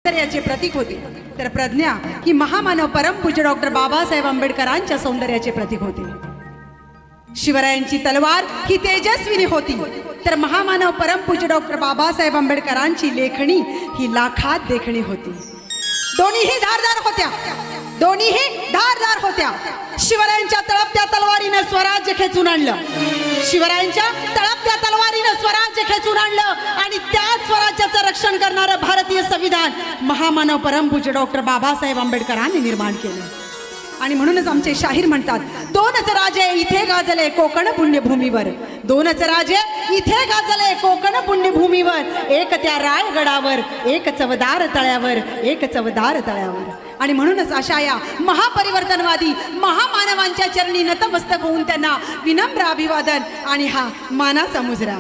सौंदर्याचे प्रतीक होते, तर प्रज्ञा ही महामानव परमपूज्य डॉक्टर बाबासाहेब आंबेडकरांच्या सौंदर्याचे प्रतीक होते। शिवरायांची तलवार ही तेजस्विनी होती, तर महामानव परमपूज्य डॉक्टर बाबासाहेब आंबेडकरांची लेखणी ही लाखात देखणी होती। दोन्हीही धारदार होत्या, दोन्हीही धारदार होत्या। शिवरायांच्या तळपत्या तलवारीनं स्वराज्य खेचून आणलं, शिवरायांच्या तळपत्या तलवारीनं स्वराज्य खेचून आणलं आणि त्याच स्वराज्याचं रक्षण करणारं भारतीय संविधान महामानव परमपूज्य डॉक्टर बाबासाहेब आंबेडकरांनी निर्माण केलं। आणि म्हणूनच आमचे शाहीर म्हणतात, दोनच राजे इथे गाजले कोकण पुण्यभूमीवर, दोनच राजे इथे गाजले कोकण पुण्यभूमीवर, एक त्या रायगडावर, एक चवदार तळ्यावर, एक चवदार तळ्यावर। आणि म्हणूनच अशा या महापरिवर्तनवादी महामानवांच्या चरणी नतमस्तक होऊन त्यांना विनम्र अभिवादन आणि हा मानाचा मुजरा।